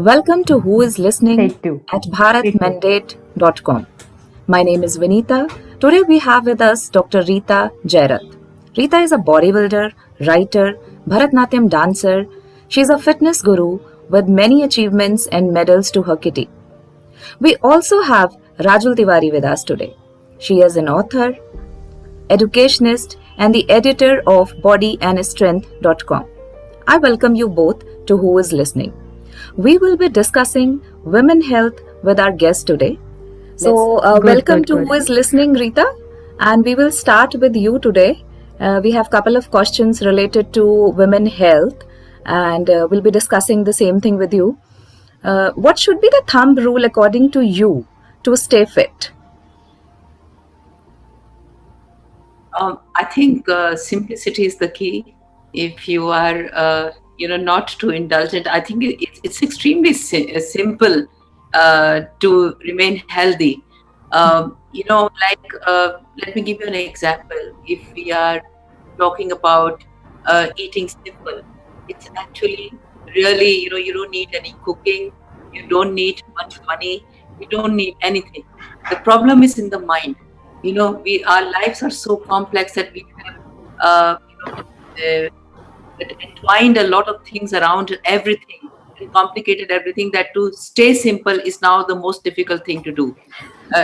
Welcome to Who is Listening Take two. at bharatmandate.com. My name is Vinita. Today we have with us Dr. Rita Jairath. Rita is a bodybuilder, writer, Bharatnatyam dancer. She is a fitness guru with many achievements and medals to her kitty. We also have Rajul Tiwari with us today. She is an author, educationist, and the editor of bodyandstrength.com. I welcome you both to Who is Listening. We will be discussing women health with our guest today. So, welcome to Who is Listening, Rita, and we will start with you today. We have a couple of questions related to women health, and we'll be discussing the same thing with you. What should be the thumb rule according to you to stay fit? I think simplicity is the key. If you are, not too indulgent, I think it's extremely simple to remain healthy. Let me give you an example. If we are talking about eating simple, it's actually really, you don't need any cooking, you don't need much money, you don't need anything. The problem is in the mind. Our lives are so complex that we have entwined a lot of things around everything and complicated everything, that to stay simple is now the most difficult thing to do.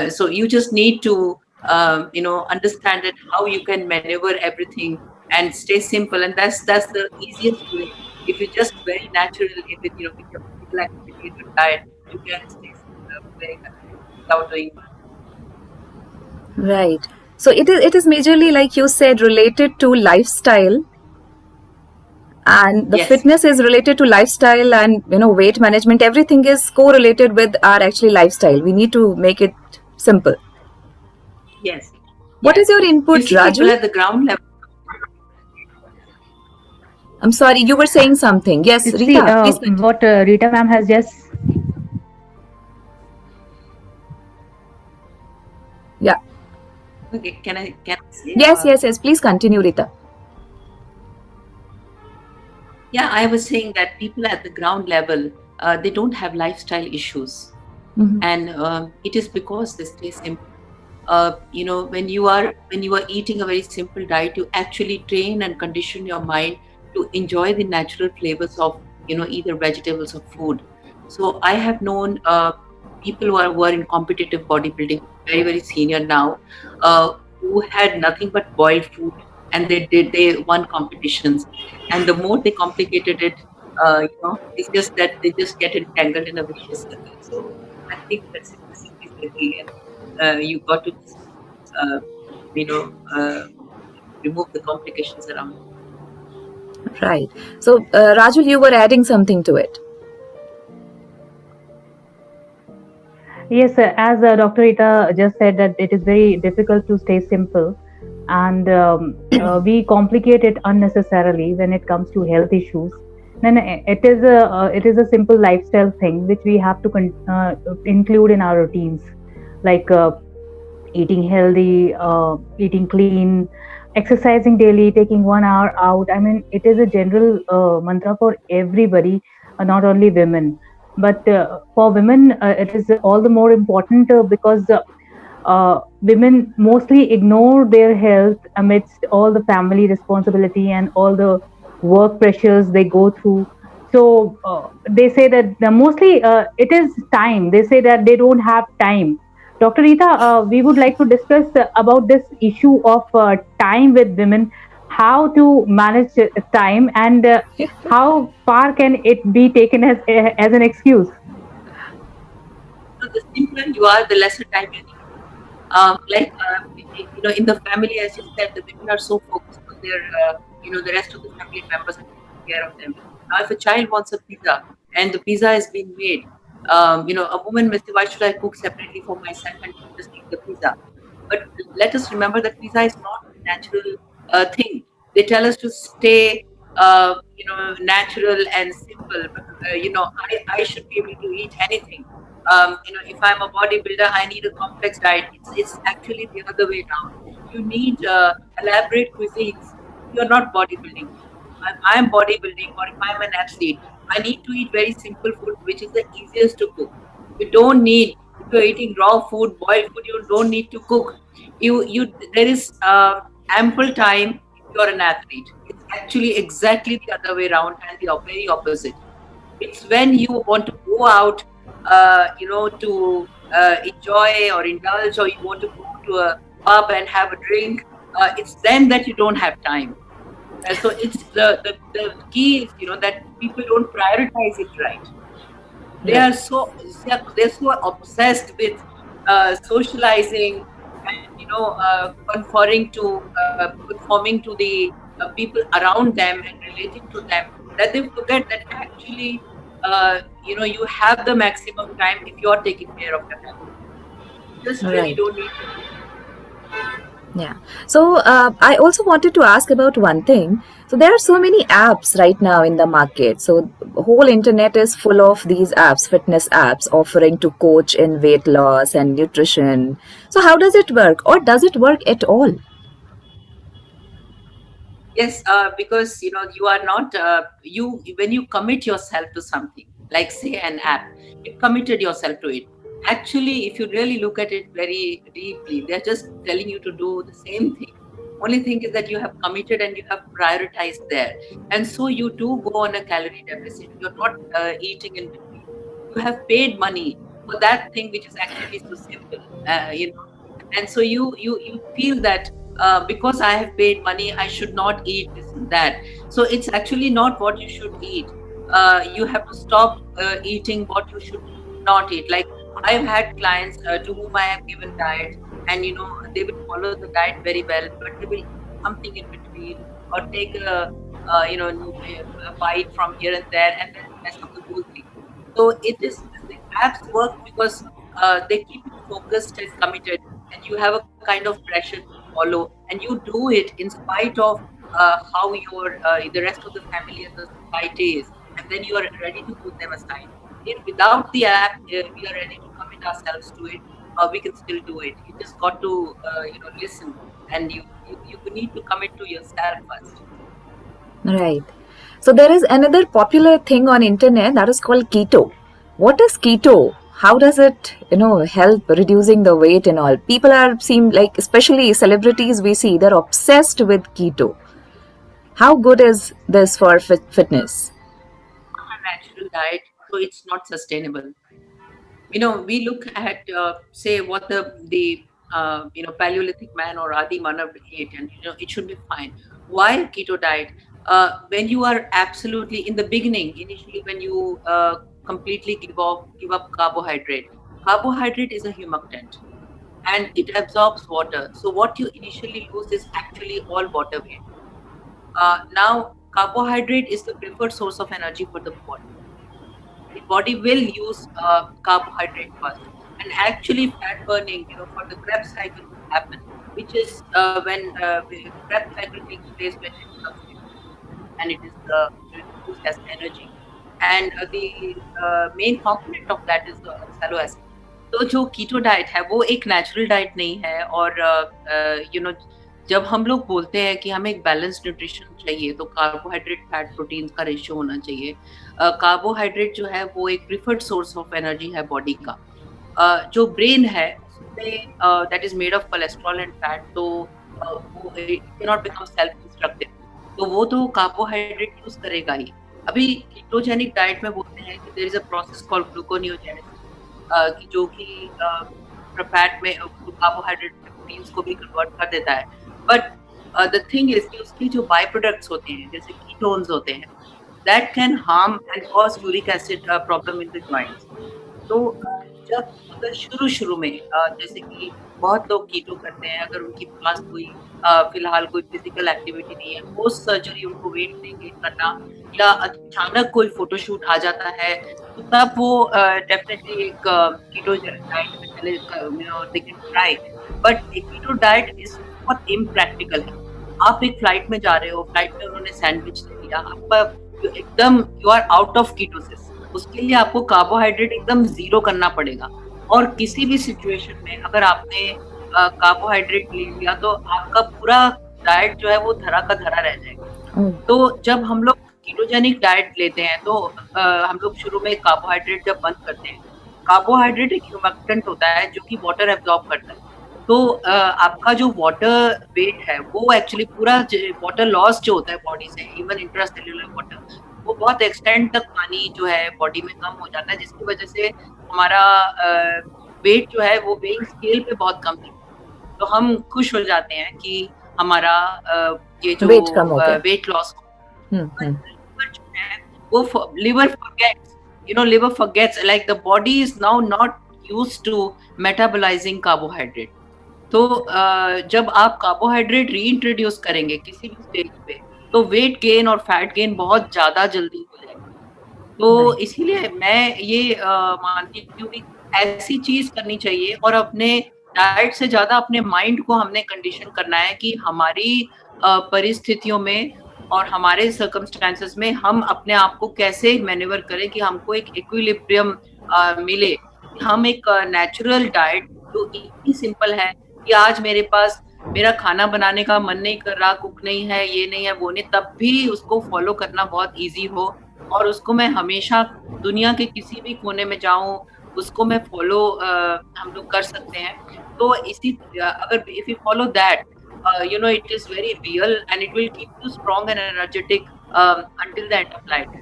So you just need to understand that how you can maneuver everything and stay simple, and that's the easiest way. If you just very natural with your physical activity, your diet, you can stay simple very without doing much. Right. So it is majorly, like you said, related to lifestyle, and the Yes. fitness is related to lifestyle, and weight management. Everything is correlated with our actually lifestyle. We need to make it simple. Yes. What is your input, You see, people Raju? at the ground level. I'm sorry, you were saying something. Yes, You Rita, see, please continue. what Rita ma'am has just Yeah. Okay, can I say? Yes. Please continue, Rita. Yeah, I was saying that people at the ground level, they don't have lifestyle issues, and it is because they stay simple. When you are eating a very simple diet, you actually train and condition your mind to enjoy the natural flavors of either vegetables or food. So I have known people who are in competitive bodybuilding, very senior now, who had nothing but boiled food, and they won competitions. And the more they complicated it, it's just that they just get entangled in a vicious circle. So I think that simplicity is the key, and you got to just, remove the complications around. Right. So, Rajul, you were adding something to it. Yes, as Dr. Rita just said, that it is very difficult to stay simple, and we complicate it unnecessarily when it comes to health issues. Then it is a simple lifestyle thing which we have to include in our routines, like eating healthy, eating clean, exercising daily, taking 1 hour out. I mean, it is a general mantra for everybody, not only women. But for women, it is all the more important because women mostly ignore their health amidst all the family responsibility and all the work pressures they go through. So they say that mostly it is time. They say that they don't have time. Dr. Rita, we would like to discuss about this issue of time with women, how to manage time, and how far can it be taken as an excuse? So the simpler you are, the lesser time you need. In the family, as you said, the women are so focused on their, the rest of the family members are taking care of them. Now, if a child wants a pizza and the pizza is being made, a woman may say, why should I cook separately for myself and just eat the pizza? But let us remember that pizza is not a natural thing. They tell us to stay, natural and simple. But, I should be able to eat anything. If I'm a bodybuilder, I need a complex diet. It's actually the other way around. You need elaborate cuisines. You're not bodybuilding. I'm bodybuilding, or if I'm an athlete, I need to eat very simple food, which is the easiest to cook. You don't need, if you're eating raw food, boiled food, you don't need to cook. There is ample time if you're an athlete. It's actually exactly the other way around and the very opposite. It's when you want to go out, to enjoy or indulge, or you want to go to a pub and have a drink. It's then that you don't have time. So it's the key is, that people don't prioritize it right. They Right. are they're so obsessed with socializing and conforming to the people around them and relating to them, that they forget that actually you have the maximum time if you are taking care of your family. Just really Right. don't need. Yeah. So I also wanted to ask about one thing. So there are so many apps right now in the market. So whole internet is full of these apps, fitness apps offering to coach in weight loss and nutrition. So how does it work, or does it work at all? Yes, because you are not you when you commit yourself to something, like say an app, you committed yourself to it. Actually, if you really look at it very deeply, they're just telling you to do the same thing. Only thing is that you have committed and you have prioritized there, and so you do go on a calorie deficit. You're not eating in between. You have paid money for that thing which is actually so simple, and so you feel that because I have paid money, I should not eat this and that. So it's actually not what you should eat. You have to stop eating what you should not eat. Like, I've had clients to whom I have given diet, and they will follow the diet very well, but they will eat something in between or take a bite from here and there, and then mess up the whole thing. So the apps work because they keep you focused and committed, and you have a kind of pressure to follow, and you do it in spite of how the rest of the family and the society is, and then you are ready to put them aside. If without the app, we are ready to commit ourselves to it, we can still do it. You just got to listen, and you need to commit to yourself first. Right. So there is another popular thing on internet that is called keto. What is keto? How does it, help reducing the weight and all? People seem like, especially celebrities we see, they're obsessed with keto. How good is this for fitness? A natural diet, so it's not sustainable. We look at say what the Paleolithic man or Adi Manav ate, and it should be fine. Why keto diet? When you are absolutely in the beginning, initially when you completely give up carbohydrate. Carbohydrate is a humectant and it absorbs water. So what you initially lose is actually all water weight. Now, carbohydrate is the preferred source of energy for the body. The body will use carbohydrate first, and actually fat burning, for the Krebs cycle will happen, which is when the Krebs cycle takes place when it becomes and it is used as energy, and the main component of that is the oxalo acid. तो जो keto diet है वो एक natural diet नहीं है, और जब हम लोग बोलते हैं कि हमें एक बैलेंस न्यूट्रिशन चाहिए, तो कार्बोहाइड्रेट फैट प्रोटीन का रेशियो होना चाहिए. कार्बोहाइड्रेट जो है वो एक प्रिफर्ड सोर्स ऑफ एनर्जी है बॉडी का. जो ब्रेन है उसमें that is made of cholesterol and fat, तो वो can not become self destructive, तो वो तो कार्बोहाइड्रेट यूज करेगा ही. अभी कीटोजेनिक डाइट में बोलते हैं कि there is a process called gluconeogenesis, कि जो कि फैट में कार्बोहाइड्रेट प्रोटीन्स को भी कन्वर्ट कर देता है. बट द थिंग इज कि उसके जो बाय प्रोडक्ट्स होते हैं, जैसे कीटोन्स होते हैं, that can harm and cause uric acid problem in the joints. तो जब अगर शुरू में जैसे कि बहुत लोग कीटो करते हैं, अगर उनके पास कोई फिलहाल कोई फिजिकल एक्टिविटी नहीं है, पोस्ट सर्जरी उनको वेट नहीं गेन करना, या अचानक कोई फोटोशूट आ जाता है, तो तब वो डेफिनेटली एक कीटो डाइट में पहले they can try. But keto diet is बहुत इम्प्रैक्टिकल है. आप एक फ्लाइट में जा रहे हो, फ्लाइट में उन्होंने सैंडविच दे दिया, आपका एकदम you are out of ketosis. उसके लिए आपको कार्बोहाइड्रेट एकदम जीरो करना पड़ेगा, और किसी भी सिचुएशन में अगर आपने कार्बोहाइड्रेट ले लिया तो आपका पूरा डाइट जो है वो धरा का धरा रह जाएगा. तो जब हम लोग कीटोजेनिक डाइट लेते हैं तो हम लोग शुरू में कार्बोहाइड्रेट जब बंद करते हैं, कार्बोहाइड्रेट एक ह्यूमैक्टेंट होता है जो कि वाटर एब्जॉर्ब करता है। तो आपका जो वाटर वेट है वो एक्चुअली पूरा वाटर लॉस जो होता है बॉडी से, इवन इंट्रासेल्युलर वाटर, वो बहुत एक्सटेंड तक पानी जो है बॉडी में कम हो जाता है, जिसकी वजह से हमारा वेट जो है वो वेइंग स्केल पे बहुत कम दिखता है। तो हम खुश हो जाते हैं कि हमारा ये जो वेट कम हो गया। वेट लॉस लिवर जो है वो liver forgets, liver forgets, like the body is now not used to metabolizing carbohydrate. तो जब आप कार्बोहाइड्रेट रीइंट्रोड्यूस करेंगे किसी भी स्टेज पे, तो वेट गेन और फैट गेन बहुत ज्यादा जल्दी हो जाएगा। तो इसीलिए मैं ये मानती हूँ कि ऐसी चीज करनी चाहिए, और अपने डाइट से ज्यादा अपने माइंड को हमने कंडीशन करना है कि हमारी परिस्थितियों में और हमारे सर्कमस्टेंसेस में हम अपने आप को कैसे मैनेवर करें कि हमको एक इक्विलिब्रियम मिले। हम एक नेचुरल डाइट जो इतनी सिंपल है कि आज मेरे पास मेरा खाना बनाने का मन नहीं कर रहा, कुक नहीं है, ये नहीं है, वो नहीं, तब भी उसको फॉलो करना बहुत इजी हो, और उसको मैं हमेशा दुनिया के किसी भी कोने में जाऊं उसको मैं फॉलो हम लोग कर सकते हैं। तो इसी अगर if you follow that, it is very real and it will keep you strong and energetic until the end of life.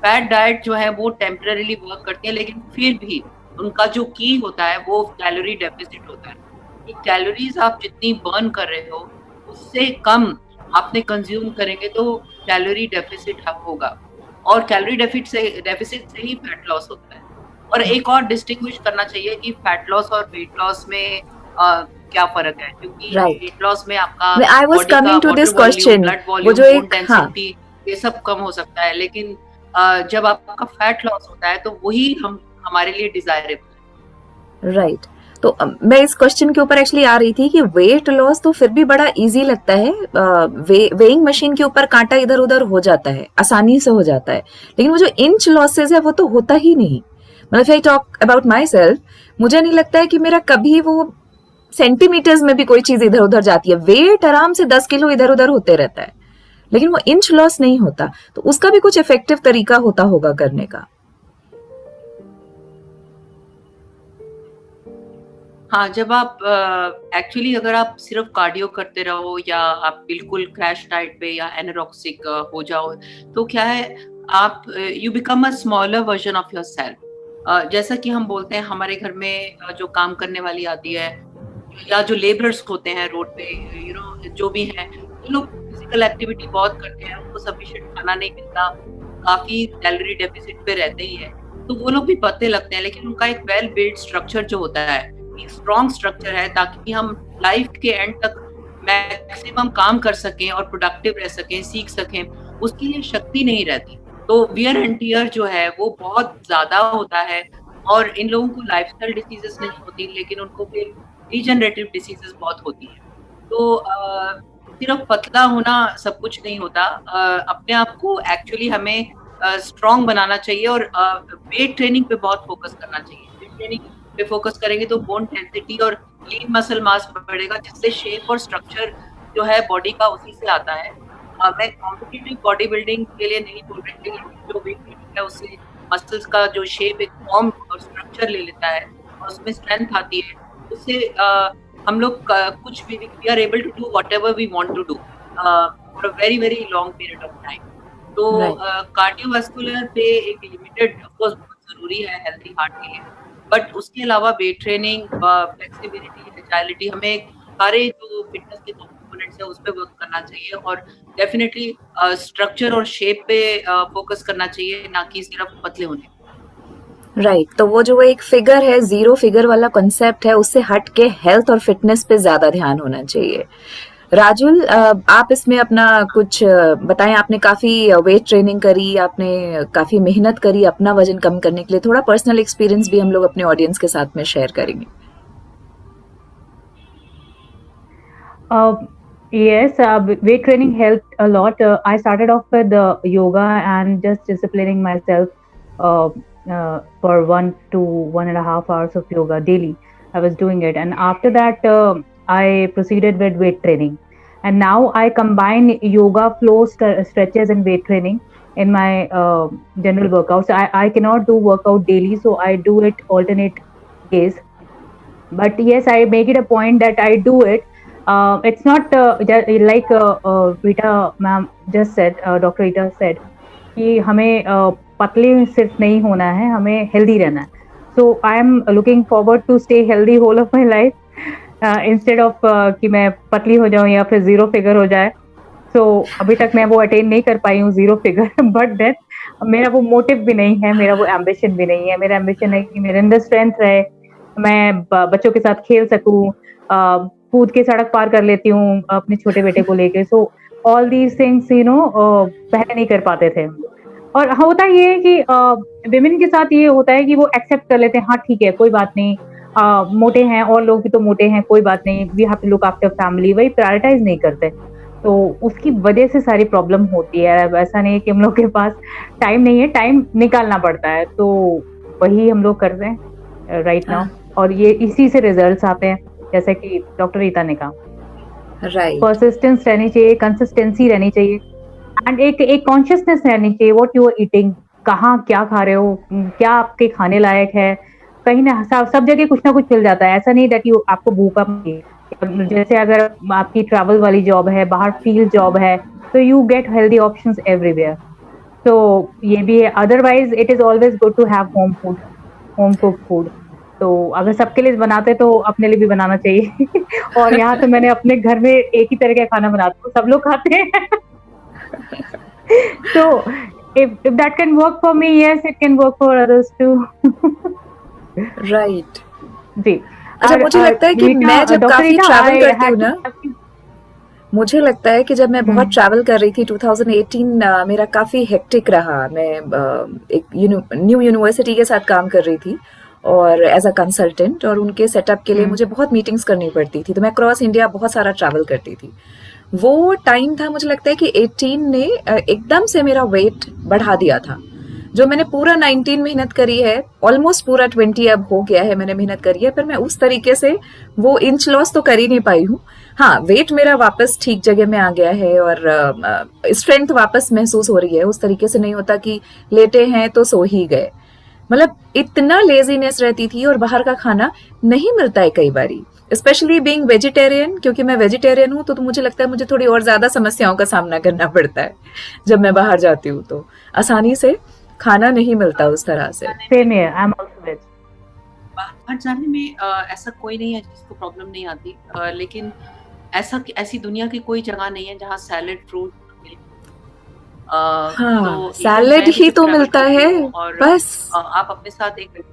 Fat diet जो है वो टेम्पररीली वर्क करती है, लेकिन फिर भी उनका जो की होता है वो कैलोरी डेफिसिट होता है। कि कैलोरीज आप जितनी बर्न कर रहे हो उससे कम आपने कंज्यूम करेंगे तो कैलोरी डेफिसिट होगा, और कैलोरी डेफिसिट से ही फैट लॉस होता है। और एक और डिस्टिंग्विश करना चाहिए कि फैट लॉस और वेट लॉस में क्या फर्क है, क्योंकि वेट लॉस में आपका बॉडी का water volume, blood volume, bone density, ये सब कम हो सकता है, लेकिन जब आपका फैट लॉस होता है तो वही हमारे लिए डिजायरेबल है। राइट। तो मैं इस क्वेश्चन के ऊपर एक्चुअली आ रही थी कि वेट लॉस तो फिर भी बड़ा इजी लगता है, वेइंग मशीन के ऊपर कांटा इधर उधर हो जाता है, आसानी से हो जाता है, लेकिन वो जो इंच लॉसेस है वो तो होता ही नहीं। मतलब I talk about my self, मुझे नहीं लगता है कि मेरा कभी वो सेंटीमीटर्स में भी कोई चीज इधर उधर जाती है। वेट आराम से 10 किलो इधर उधर होते रहता है, लेकिन वो इंच लॉस नहीं होता। तो उसका भी कुछ इफेक्टिव तरीका होता होगा करने का। हाँ, जब आप एक्चुअली अगर आप सिर्फ कार्डियो करते रहो या आप बिल्कुल क्रैश डाइट पे या एनोरेक्सिक हो जाओ, तो क्या है, आप you become a smaller version of your self. जैसा कि हम बोलते हैं हमारे घर में जो काम करने वाली आती है या जो लेबरर्स होते हैं रोड पे, जो भी हैं, वो लोग फिजिकल एक्टिविटी बहुत करते हैं, उनको सफिशिएंट खाना नहीं मिलता, काफी कैलोरी डेफिसिट पे रहते ही है, तो वो लोग भी पतले लगते हैं। लेकिन उनका एक वेल बिल्ड स्ट्रक्चर जो होता है, एक स्ट्रॉन्ग स्ट्रक्चर है, ताकि हम लाइफ के एंड तक मैक्सिमम काम कर सकें और प्रोडक्टिव रह सकें, सीख सकें, उसके लिए शक्ति नहीं रहती। तो वियर एंड टियर जो है वो बहुत ज्यादा होता है, और इन लोगों को लाइफस्टाइल डिसीजेस नहीं होती, लेकिन उनको फिर डिजेनरेटिव डिसीजेस बहुत होती है। तो सिर्फ पतला होना सब कुछ नहीं होता, अपने आप को एक्चुअली हमें स्ट्रॉन्ग बनाना चाहिए, और वेट ट्रेनिंग पे बहुत फोकस करना चाहिए। वेट ट्रेनिंग पे फोकस करेंगे तो बोन डेंसिटी और लीन मसल मास बढ़ेगा, जिससे शेप और स्ट्रक्चर जो है बॉडी का उसी से आता है। मैं कॉम्पिटिटिव बॉडी बिल्डिंग के लिए नहीं बोल रही, लेकिन जो वेट ट्रेनिंग है उससे मसल्स का जो शेप एक फॉर्म और स्ट्रक्चर ले लेता है और उसमें स्ट्रेंथ आती है, उससे हम लोग कुछ भी we are able to do whatever we want to do for a very very long period of time. तो कार्डियोवास्कुलर पे एक लिमिटेड ऑफ कोर्स बहुत जरूरी है हेल्थी हार्ट के लिए, बट उसके अलावा वेट ट्रेनिंग, फ्लेक्सिबिलिटी, एजाइलिटी, हमें सारे जो फिटनेस के कंपोनेंट्स है उस पे वर्क करना चाहिए, और डेफिनेटली स्ट्रक्चर और शेप पे फोकस करना चाहिए, ना कि सिर्फ पतले होने। राइट। तो वो जो एक फिगर है, 0 फिगर वाला कॉन्सेप्ट है, उससे हट के हेल्थ और फिटनेस पे ज्यादा ध्यान होना चाहिए। राजुल, आप इसमें अपना कुछ बताएं। आपने काफी वेट ट्रेनिंग करी, आपने काफी मेहनत करी अपना वजन कम करने के लिए, थोड़ा पर्सनल एक्सपीरियंस भी हम लोग अपने ऑडियंस के साथ में शेयर करेंगे। Yes, weight training helped a lot. I started off with yoga and just disciplining myself for 1 to 1.5 hours of yoga daily. I was doing it, and after that, I proceeded with weight training. And now I combine yoga, flow, stretches, and weight training in my general workouts. I cannot do workout daily, so I do it alternate days. But yes, I make it a point that I do it. It's not like Rita ma'am just said, Dr. Rita said कि हमें पतले सिर्फ नहीं होना है, हमें healthy रहना है. So I am looking forward to stay healthy whole of my life instead of कि मैं पतली हो जाऊं या फिर जीरो फिगर हो जाए. सो अभी तक मैं वो अटेन नहीं कर पाई हूँ जीरो फिगर, बट देन मेरा वो मोटिव भी नहीं है, मेरा वो एम्बिशन भी नहीं है. मेरा एम्बिशन है कि मेरे अंदर स्ट्रेंथ रहे, मैं बच्चों के साथ खेल सकूं, कूद के सड़क पार कर लेती हूँ अपने छोटे बेटे को लेके. सो ऑल दीज थिंग्स पहले नहीं कर पाते थे. और होता ये है कि विमेन के साथ ये होता है कि वो एक्सेप्ट कर लेते हैं, हाँ ठीक है कोई बात नहीं, मोटे हैं और लोग भी तो मोटे हैं, कोई बात नहीं, we have to look after family, वही प्रायोरिटाइज नहीं करते. तो उसकी वजह से सारी प्रॉब्लम होती है. अब ऐसा नहीं है कि हम लोग के पास टाइम नहीं है, टाइम निकालना पड़ता है. तो वही हम लोग कर रहे हैं राइट नाउ, और ये इसी से रिजल्ट्स आते हैं, जैसे कि डॉक्टर रीता ने कहा. राइट, परसिस्टेंस रहनी चाहिए, कंसिस्टेंसी रहनी चाहिए, एंड एक कॉन्शियसनेस रहनी चाहिए. व्हाट यू आर ईटिंग, कहाँ क्या खा रहे हो, क्या आपके खाने लायक है. कहीं ना सब जगह कुछ ना कुछ मिल जाता है. ऐसा नहीं दैट यू आपको भूखा नहीं. जैसे अगर आपकी ट्रैवल वाली जॉब है, बाहर फील्ड जॉब है, तो you get healthy options everywhere. तो ये भी है. Otherwise it is always good to have home food, home cook food. तो अगर सबके लिए बनाते तो अपने लिए भी बनाना चाहिए. और यहाँ तो मैंने अपने घर में एक ही तरह का खाना बनाती हूँ, सब लोग खाते हैं. So if that can work for me, yes, it can work for others too. Right. जी. अच्छा, मुझे लगता है कि मैं जब काफी ट्रैवल करती हूँ ना, मुझे लगता है कि जब मैं बहुत ट्रैवल कर रही थी 2018 मेरा काफी हेक्टिक रहा. मैं एक न्यू यूनिवर्सिटी के साथ काम कर रही थी और एज अ कंसल्टेंट, और उनके सेटअप के लिए मुझे बहुत मीटिंग्स करनी पड़ती थी. तो मैं क्रॉस इंडिया बहुत सारा ट्रैवल करती थी. वो टाइम था, मुझे लगता है कि 18 ने एकदम से मेरा वेट बढ़ा दिया था. जो मैंने पूरा 19 मेहनत करी है, ऑलमोस्ट पूरा 20 अब हो गया है मैंने मेहनत करी है, पर मैं उस तरीके से वो इंच लॉस तो कर ही नहीं पाई हूँ. हाँ, वेट मेरा वापस ठीक जगह में आ गया है और स्ट्रेंथ वापस महसूस हो रही है. उस तरीके से नहीं होता कि लेटे हैं तो सो ही गए. मतलब इतना लेजीनेस रहती थी, और बाहर का खाना नहीं मिलता है कई बारी, स्पेशली बीइंग वेजिटेरियन. क्योंकि मैं वेजिटेरियन हूँ, तो मुझे लगता है मुझे थोड़ी और ज्यादा समस्याओं का सामना करना पड़ता है जब मैं बाहर जाती हूँ. तो आसानी से खाना नहीं मिलता उस तरह से. Same here, I'm also veg. बाहर जाने में ऐसा कोई नहीं है जिसको प्रॉब्लम नहीं आती, लेकिन ऐसी दुनिया की कोई जगह नहीं है जहाँ सैलेड, फ्रूट हाँ, तो सैलेड ही तो मिलता है बस. आप अपने साथ एक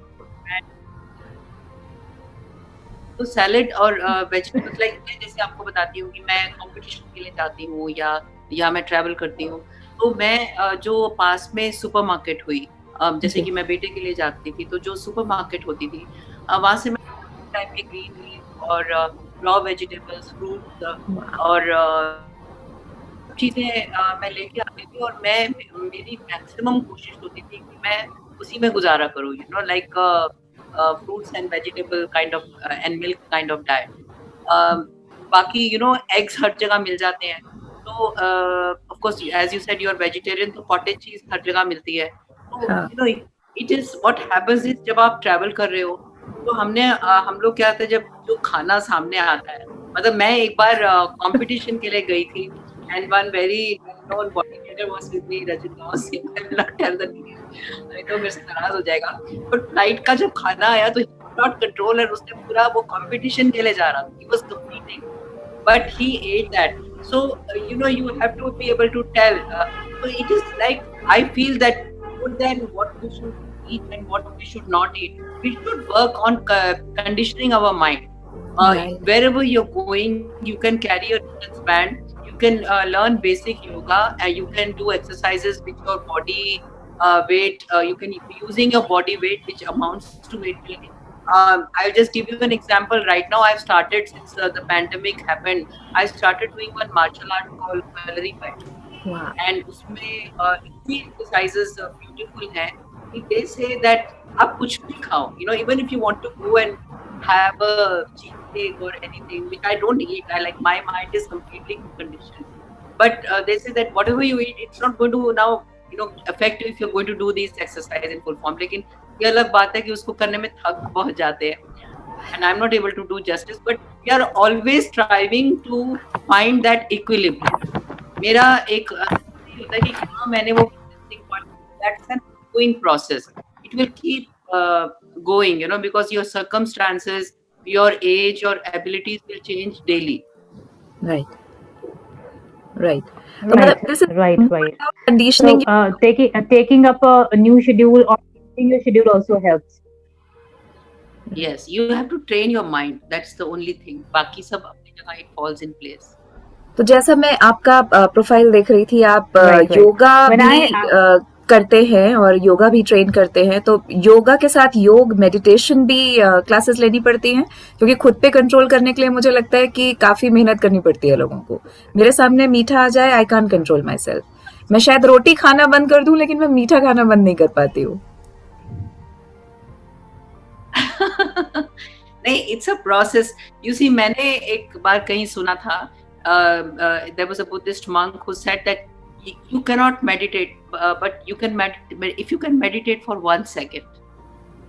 तो सैलेड और वेजिटेबल्स, लाइक मैं जैसे आपको बताती हूँ कि मैं कंपटीशन के लिए जाती हूँ या मैं ट्रैवल करती हूँ, तो मैं जो पास में सुपरमार्केट हुई, जैसे कि मैं बेटे के लिए जाती थी, तो जो सुपरमार्केट होती थी वहाँ से मैं टाइप के ग्रीन लीफ और रॉ वेजिटेबल्स, फ्रूट्स और चीजें मैं लेके आती थी. और मेरी मैक्सिमम कोशिश होती थी कि मैं उसी में गुजारा करूँ, like fruits and vegetable kind of and milk kind of diet. बाकी eggs हर जगह मिल जाते हैं. तो of course as you said you are vegetarian, तो cottage cheese हर जगह मिलती है. तो it is what happens is जब आप travel कर रहे हो, तो हम लोग क्या होता है, जब जो खाना सामने आता है, मतलब मैं एक बार competition के लिए गई थी, and one very known bodybuilder was with me, Rajat Gaus. I will not tell the name. नहीं तो मेरे से नाराज हो जाएगा. बट फ्लाइट का जब खाना आया तो नॉट कंट्रोल, और उसने पूरा वो कंपटीशन के लिए जा रहा था. He was competing, but he ate that. So you have to be able to tell. So it is like, I feel that more than what we should eat and what we should not eat, we should work on conditioning our mind. Right. Wherever you're going, you can carry a distance band. You can learn basic yoga, and you can do exercises with your body weight. You can be using your body weight, which amounts to weight training. I'll just give you an example. Right now, I've started, since the pandemic happened, I started doing one martial art called calorie fight. Wow. And उसमें इतनी exercises beautiful हैं कि they say that आप कुछ भी खाओ. Even if you want to go and have a cheesecake or anything, which I don't eat. My mind is completely conditioned. But they say that whatever you eat, it's not going to now effective if you're going to do these exercise in full form. लेकिन ये अलग बात है कि उसको करने में थक बहुत जाते हैं, and I'm not able to do justice, but we are always striving to find that equilibrium. मेरा एक होता है कि हाँ मैंने वो that's an ongoing process. It will keep going, because your circumstances, your age, your abilities will change daily. Right. Right. Right. This is Right. conditioning. So taking up a new schedule or changing your schedule also helps. Yes, you have to train your mind. That's the only thing. बाकी सब अपनी जगह it falls in place. तो जैसा मैं आपका profile देख रही थी, आप Right. योगा When भी करते हैं और योगा भी ट्रेन करते हैं, तो योगा के साथ योग मेडिटेशन भी क्लासेस लेनी पड़ती हैं, क्योंकि खुद पे कंट्रोल करने के लिए मुझे लगता है कि काफी मेहनत करनी पड़ती है लोगों को. मेरे सामने मीठा आ जाए, I can't control my self. मैं शायद रोटी खाना बंद कर दूं, लेकिन मैं मीठा खाना बंद नहीं कर पाती हूँ. नहीं, it's a process. You see, मैंने एक बार कहीं सुना था, there was a Buddhist monk who said that you cannot meditate, but you can meditate. If you can meditate for 1 second,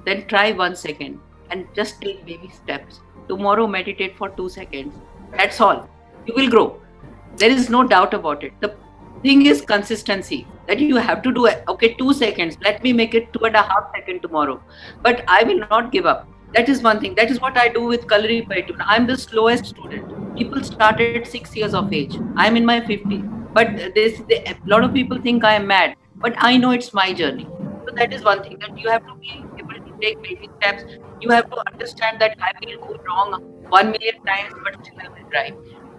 then try 1 second and just take baby steps. Tomorrow meditate for 2 seconds. That's all. You will grow. There is no doubt about it. The thing is consistency, that you have to do it. Okay, 2 seconds. Let me make it 2.5 seconds tomorrow. But I will not give up. That is one thing. That is what I do with Kalari Paitun. I'm the slowest student. People started at 6 years of age. I'm in my 50s. But a lot of people think I am mad. But I know it's my journey. So that is one thing, that you have to be able to take baby steps. You have to understand that I will go wrong 1 million times, but still I will try.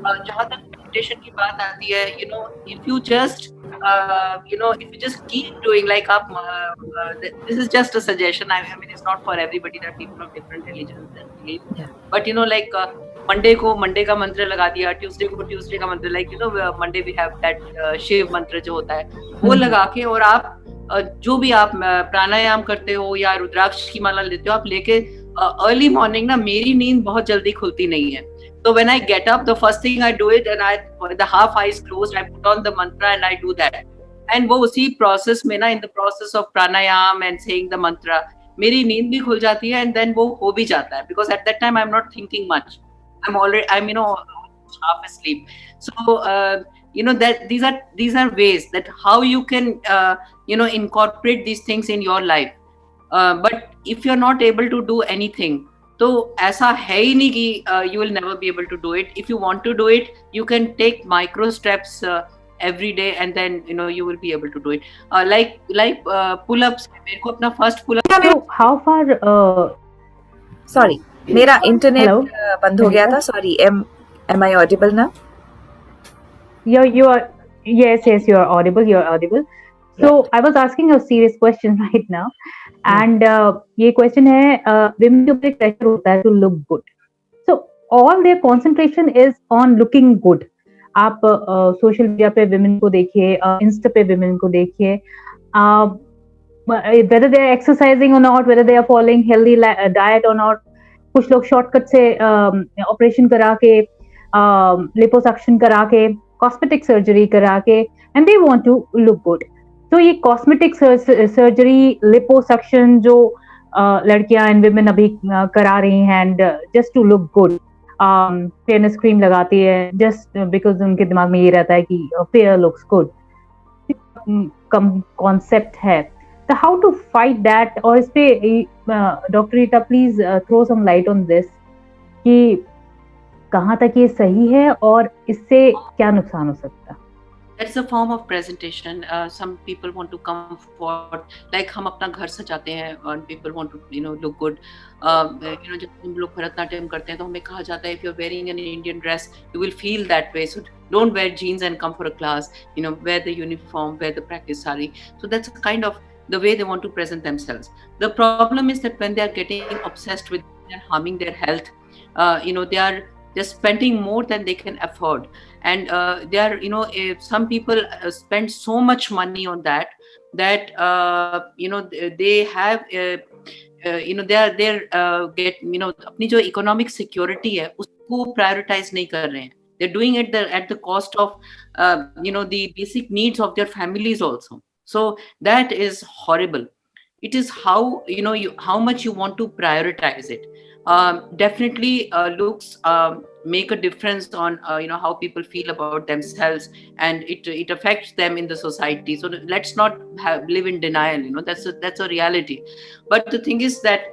जहाँ तक meditation की बात आती है, if you just keep doing, like आप, this is just a suggestion. I mean, it's not for everybody, that people of different religions and belief. Yeah. But like Monday को Monday का मंत्र लगा दिया, Tuesday को Tuesday का मंत्र, like Monday we have that Shiv मंत्र जो होता है, वो लगा के, और आप जो भी आप प्राणायाम करते हो या रुद्राक्ष की माला लेते हो, आप लेके अर्ली मॉर्निंग ना, मेरी नींद बहुत जल्दी खुलती नहीं है. So when I get up, the first thing I do it, and the half eyes closed, I put on the mantra and I do that. And वो उसी process में ना, in the process of pranayam and saying the mantra, मेरी नींद भी खुल जाती है, and then वो हो भी जाता है, because at that time I'm not thinking much. I'm half asleep. So that these are ways that how you can incorporate these things in your life. But if you're not able to do anything, तो ऐसा है ही नहीं कि you will never be able to do it. If you want to do it, you can take micro steps every day, and then you will be able to do it. Like pull-ups. मेरे को अपना first pull-up. So how far? Sorry, मेरा internet बंद हो गया था. Sorry, am I audible now? You are. Yes, you are audible. You are audible. So I was asking a serious question right now. And ये question है, women के ऊपर pressure होता है to look good. So all their concentration is on looking good. आप social media पे women को देखिए, Insta पे women को देखिए, whether they are exercising or not, whether they are following healthy diet or not. कुछ लोग shortcut से operation करा के, liposuction करा के, cosmetic surgery करा के, and they want to look good. तो ये कॉस्मेटिक सर्जरी, लिपोसक्शन जो लड़कियां एंड विमेन अभी करा रही हैं, and just to look good, fairness cream लगाती है जस्ट बिकॉज उनके दिमाग में ये रहता है कि फेयर लुक्स गुड, कॉन्सेप्ट है. तो हाउ टू फाइट दैट? और इस पे doctor Rita please throw some light on this, कि कहाँ तक ये सही है और इससे क्या नुकसान हो सकता है? That's a form of presentation. Some people want to come forward, like हम अपना घर सजाते हैं, and people want to look good. जब हम लोग भरतनाट्यम करते हैं तो हमें कहा जाता है, if you're wearing an Indian dress, you will feel that way. So don't wear jeans and come for a class. Wear the uniform, wear the practice sari. So that's kind of the way they want to present themselves. The problem is that when they are getting obsessed with and harming their health, they are just spending more than they can afford. And they are, some people spend so much money on that they have, they're get, अपनी जो economic security है उसको prioritize नहीं कर रहे हैं. They're doing it at the cost of, the basic needs of their families also. So that is horrible. It is how, how much you want to prioritize it. Definitely looks make a difference on how people feel about themselves, and it affects them in the society. So let's not live in denial. That's a reality. But the thing is that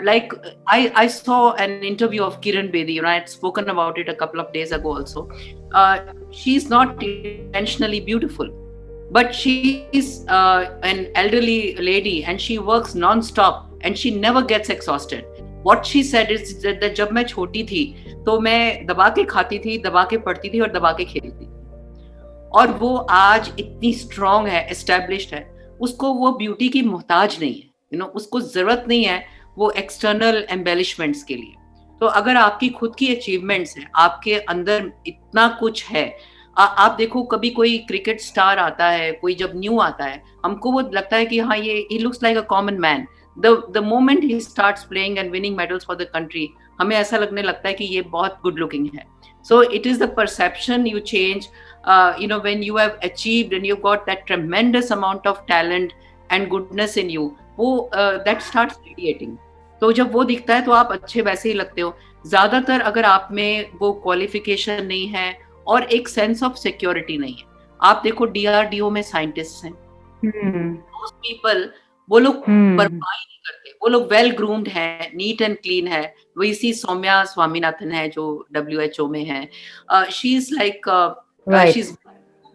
like I saw an interview of Kiran Bedi. I had spoken about it a couple of days ago also. She's not intentionally beautiful, but she's an elderly lady and she works non-stop and she never gets exhausted. What she said is that जब मैं छोटी थी तो मैं दबा के खाती थी, दबा के पढ़ती थी और दबा के खेलती थी, और वो आज इतनी स्ट्रांग है, एस्टेब्लिश्ड है, उसको वो ब्यूटी की मोहताज नहीं है, उसको जरूरत नहीं है वो एक्सटर्नल एम्बेलिशमेंट्स के लिए। तो अगर आपकी खुद की अचीवमेंट्स हैं, आपके अंदर इतना कुछ है, आप देखो कभी कोई क्रिकेट स्टार आता है, कोई जब न्यू आता है, हमको वो लगता है कि हाँ ये he looks like a common man. The moment he starts playing and winning medals for the country, हमें ऐसा लगने लगता है कि ये बहुत गुड लुकिंग है। So it is the perception you change, when you have achieved and you've got that tremendous amount of talent and goodness in you, वो that starts radiating। तो जब वो दिखता है तो आप अच्छे वैसे ही लगते हो। ज्यादातर अगर आप में वो क्वालिफिकेशन नहीं है और एक सेंस ऑफ सिक्योरिटी नहीं है, आप देखो DRDO में साइंटिस्ट हैं, those people, वो लोग परवाह नहीं करते, वो लोग वेल ग्रूम्ड है, नीट एंड क्लीन है। वही सी सौम्या स्वामीनाथन है जो WHO में है, she is like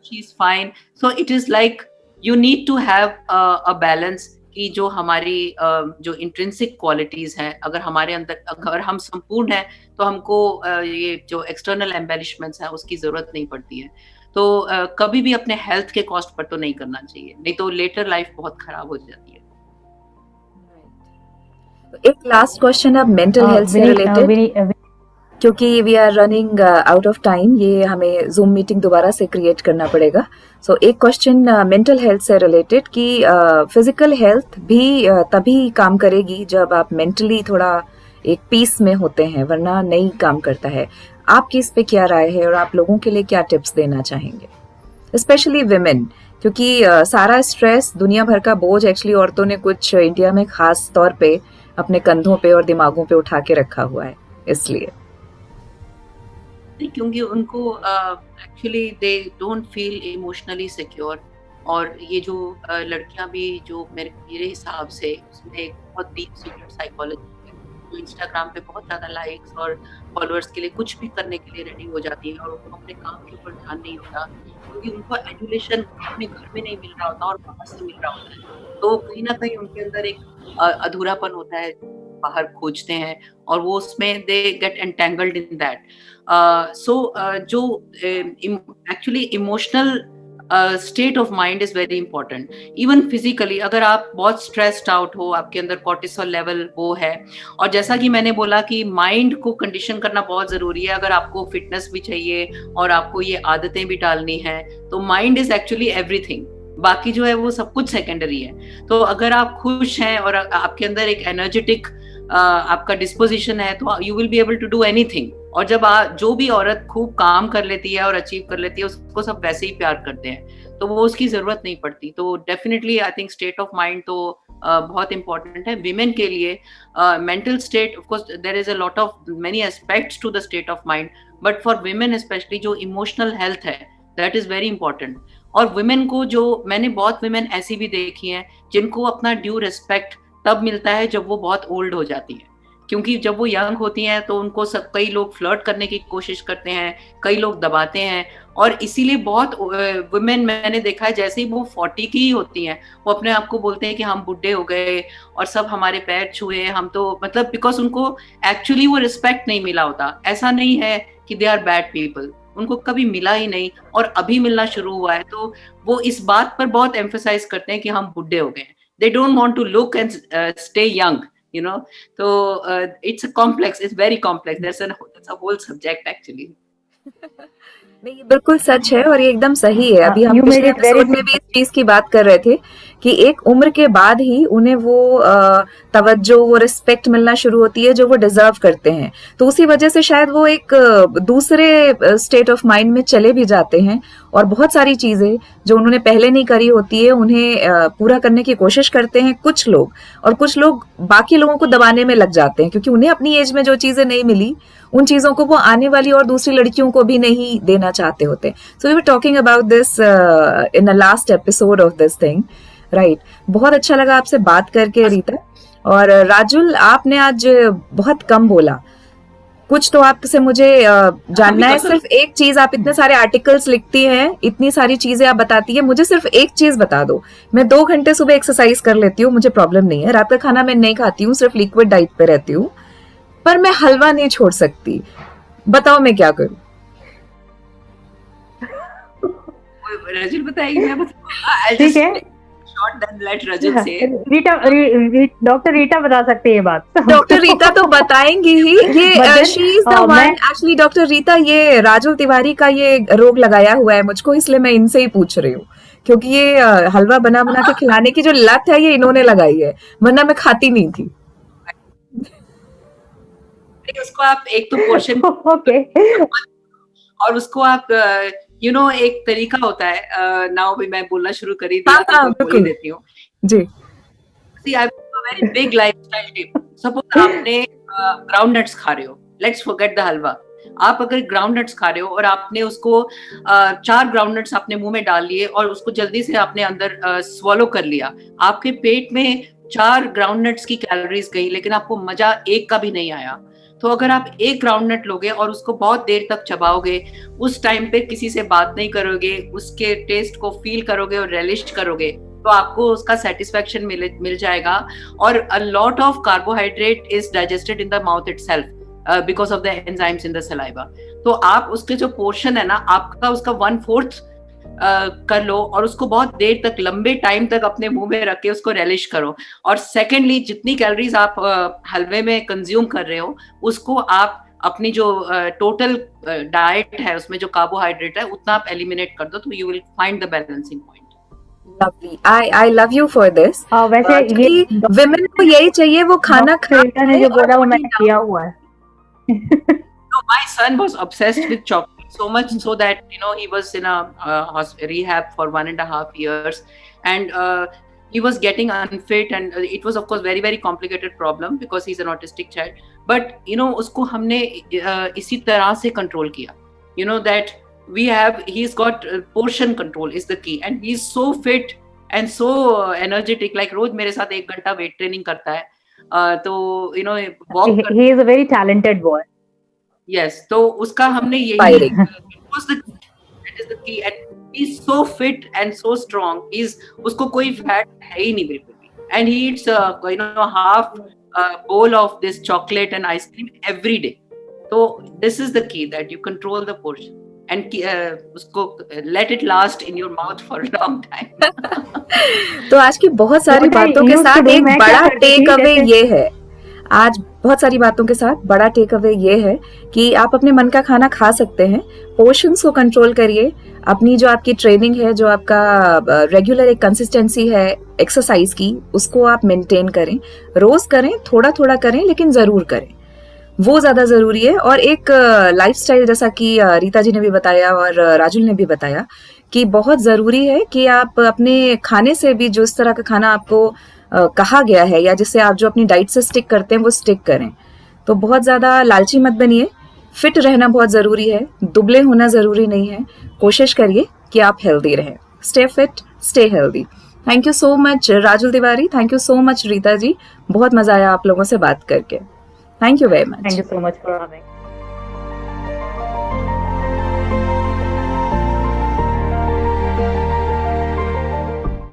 she's fine. So it is like you need to have a balance कि जो हमारी जो इंट्रिंसिक क्वालिटीज हैं, अगर हमारे अंदर, अगर हम संपूर्ण हैं तो हमको ये जो एक्सटर्नल एम्बेलिशमेंट्स हैं उसकी जरूरत नहीं पड़ती है। तो कभी भी अपने हेल्थ के कॉस्ट पर तो नहीं करना चाहिए, नहीं तो लेटर लाइफ बहुत खराब हो जाती है। एक लास्ट क्वेश्चन अब मेंटल हेल्थ से रिलेटेड, क्योंकि we are running out of time, ये हमें जूम मीटिंग दोबारा से क्रिएट करना पड़ेगा। सो एक क्वेश्चन मेंटल हेल्थ से रिलेटेड कि फिजिकल हेल्थ भी तभी काम करेगी जब आप मेंटली थोड़ा एक पीस में होते हैं, वरना नहीं काम करता है। आपकी इस पे क्या राय है और आप लोगों के लिए क्या टिप्स देना चाहेंगे, स्पेशली विमेन, क्योंकि सारा स्ट्रेस, दुनिया भर का बोझ एक्चुअली औरतों ने कुछ इंडिया में खास तौर पे अपने कंधों पे और दिमागों पे उठा के रखा हुआ है, इसलिए क्योंकि उनको actually they don't feel emotionally secure. और ये जो लड़कियां भी जो मेरे हिसाब से उसमें एक बहुत डीप सीक्रेट साइकोलॉजी है, जो इंस्टाग्राम पे बहुत ज्यादा लाइक्स और फॉलोअर्स के लिए कुछ भी करने के लिए रेडी हो जाती है और उनको अपने काम के ऊपर ध्यान नहीं होता, क्योंकि उनको एजुकेशन अपने घर में नहीं मिल रहा होता और बाहर से मिल रहा होता है। तो कहीं ना कहीं उनके अंदर एक अधूरापन होता है, बाहर खोजते हैं और वो उसमें they get entangled in that. So जो actually emotional state of mind is very important. Even physically अगर आप बहुत स्ट्रेस्ड आउट हो, आपके अंदर कॉर्टिसोल लेवल वो है, और जैसा कि मैंने बोला कि माइंड को कंडीशन करना बहुत जरूरी है। अगर आपको फिटनेस भी चाहिए और आपको ये आदतें भी डालनी है, तो माइंड इज एक्चुअली एवरीथिंग, बाकी जो है वो सब कुछ सेकेंडरी है। तो अगर आप खुश हैं और आपके अंदर एक एनर्जेटिक आपका डिस्पोजिशन है, तो you will be able to do anything. और जब जो भी औरत खूब काम कर लेती है और अचीव कर लेती है, उसको सब वैसे ही प्यार करते हैं, तो वो उसकी जरूरत नहीं पड़ती। तो definitely I think state of mind तो बहुत इंपॉर्टेंट है विमेन के लिए। Mental state, of course there is a lot of many aspects to the state of mind, but for women specially जो इमोशनल हेल्थ है, दैट इज वेरी इंपॉर्टेंट। और women को, जो मैंने बहुत वुमेन ऐसी भी देखी हैं जिनको अपना ड्यू रिस्पेक्ट तब मिलता है जब वो बहुत ओल्ड हो जाती हैं, क्योंकि जब वो यंग होती हैं तो उनको सब कई लोग फ्लर्ट करने की कोशिश करते हैं, कई लोग दबाते हैं, और इसीलिए बहुत वुमेन मैंने देखा है जैसे ही वो 40 की ही होती हैं, वो अपने आप को बोलते हैं कि हम बुढ़े हो गए और सब हमारे पैर छुए, हम तो मतलब बिकॉज उनको एक्चुअली वो रिस्पेक्ट नहीं मिला होता। ऐसा नहीं है कि दे आर बैड पीपल, उनको कभी मिला ही नहीं और अभी मिलना शुरू हुआ है, तो वो इस बात पर बहुत एम्फसाइज करते हैं कि हम बुढ़े हो गए। They don't want to look and stay young, you know. So it's a complex, it's very complex, that's a whole subject actually. नहीं, ये बिल्कुल सच है और ये एकदम सही है। अभी हम You made पिछले it very एपिसोड में भी इस चीज की बात कर रहे थे कि एक उम्र के बाद ही उन्हें वो तवज्जो, वो रिस्पेक्ट मिलना शुरू होती है जो वो डिजर्व करते हैं। तो उसी वजह से शायद वो एक दूसरे स्टेट ऑफ माइंड में चले भी जाते हैं और बहुत सारी चीजें जो उन्होंने पहले नहीं करी होती है उन्हें पूरा करने की कोशिश करते हैं कुछ लोग, और कुछ लोग बाकी लोगों को दबाने में लग जाते हैं क्योंकि उन्हें अपनी एज में जो चीजें नहीं मिली उन चीजों को वो आने वाली और दूसरी लड़कियों को भी नहीं देना चाहते होते। So we were talking about this in the last episode of this thing, right. बहुत अच्छा लगा आपसे बात करके रीता। और राजुल, आपने आज बहुत कम बोला, कुछ तो आपसे मुझे जानना है। सिर्फ एक चीज, आप इतने सारे आर्टिकल्स लिखती हैं, इतनी सारी चीजें आप बताती है, मुझे सिर्फ एक चीज बता दो। मैं 2 घंटे सुबह एक्सरसाइज कर लेती हूँ, मुझे प्रॉब्लम नहीं है, रात का खाना मैं नहीं खाती हूँ, सिर्फ लिक्विड डाइट पे रहती हूँ, पर मैं हलवा नहीं छोड़ सकती। बताओ मैं क्या करूं? रजुल बताएगी, मैं बताऊंगा। ठीक है, Short then let Rajul say. Doctor Rita बता सकते हैं ये बात। डॉक्टर रीता तो बताएंगी ही। ये she is the one actually. Doctor Rita, ये राजुल तिवारी का ये रोग लगाया हुआ है मुझको, इसलिए मैं इनसे ही पूछ रही हूँ, क्योंकि ये हलवा बना बना के खिलाने की जो लत है ये इन्होंने लगाई है, वरना मैं खाती नहीं थी। उसको आप एक तो पोर्शन ओके, और उसको आप एक तरीका होता है। नाउ भी मैं बोलना शुरू करी हाँ, तो मैं बोल देती हूँ जी। See, I have a very big lifestyle tip. Suppose आपने ग्राउंड नट्स खा रहे हो, लेट्स फॉरगेट द हलवा। आप अगर ग्राउंड नट्स खा रहे हो और आपने उसको 4 ग्राउंड नट्स आपने मुंह में डाल लिए और उसको जल्दी से आपने अंदर स्वॉलो कर लिया, आपके पेट में 4 ग्राउंड नट्स की कैलोरीज गई, लेकिन आपको मजा एक का भी नहीं आया। तो अगर आप एक ग्राउंड नट लोगे और उसको बहुत देर तक चबाओगे, उस टाइम पे किसी से बात नहीं करोगे, उसके टेस्ट को फील करोगे और रेलिश करोगे, तो आपको उसका सेटिस्फेक्शन मिल जाएगा। और अ lot of carbohydrate is digested in the mouth itself because of the enzymes in the saliva. तो आप उसके जो पोर्शन है ना, आपका उसका 1/4 कर लो और उसको बहुत देर तक, लंबे टाइम तक अपने मुंह में रख के उसको रेलिश करो। और सेकेंडली, जितनी कैलोरीज आप हलवे में कंज्यूम कर रहे हो, उसको आप अपनी जो टोटल डाइट है उसमें जो कार्बोहाइड्रेट है उतना आप एलिमिनेट कर दो, तो you will find the balancing point. Lovely. I love you for this. वैसे ये women को यही चाहिए, वो खाना खाने जो बोला वो मैंने किया हुआ है। No, my son was obsessed with chocolate so much so that he was in a rehab for 1.5 years, and he was getting unfit, and it was of course very very complicated problem because he's an autistic child. But उसको हमने इसी तरह से control किया, that he's got portion control is the key, and he's so fit and so energetic. Like रोज मेरे साथ 1 घंटा weight training करता है, तो walk he is a very talented boy. Yes, तो उसका हमने यही that is the key, and he's so fit and so strong. उसको कोई fat है ही नहीं बिल्कुल भी, and he eats half bowl of this chocolate and ice cream every day. So this is the key, that you control the portion and उसको let it last in your mouth for a long time. तो आज की बहुत सारी बातों के साथ एक बड़ा टेक अवे ये है, आज बहुत सारी बातों के साथ बड़ा टेक अवे ये है कि आप अपने मन का खाना खा सकते हैं, पोर्शंस को कंट्रोल करिए, अपनी जो आपकी ट्रेनिंग है, जो आपका रेगुलर एक कंसिस्टेंसी है एक्सरसाइज की, उसको आप मेंटेन करें, रोज करें, थोड़ा थोड़ा करें, लेकिन जरूर करें, वो ज्यादा जरूरी है। और एक लाइफस्टाइल, जैसा कि रीता जी ने भी बताया और राजुल ने भी बताया, कि बहुत जरूरी है कि आप अपने खाने से भी, जो इस तरह का खाना आपको कहा गया है या जिससे आप जो अपनी डाइट से स्टिक करते हैं वो स्टिक करें। तो बहुत ज्यादा लालची मत बनिए, फिट रहना बहुत जरूरी है, दुबले होना जरूरी नहीं है, कोशिश करिए कि आप हेल्दी रहें। Stay fit, stay healthy. Thank you so much Rajul Tiwari, thank you so much Rita ji, बहुत मजा आया आप लोगों से बात करके। Thank you very much. Thank you so much for having me.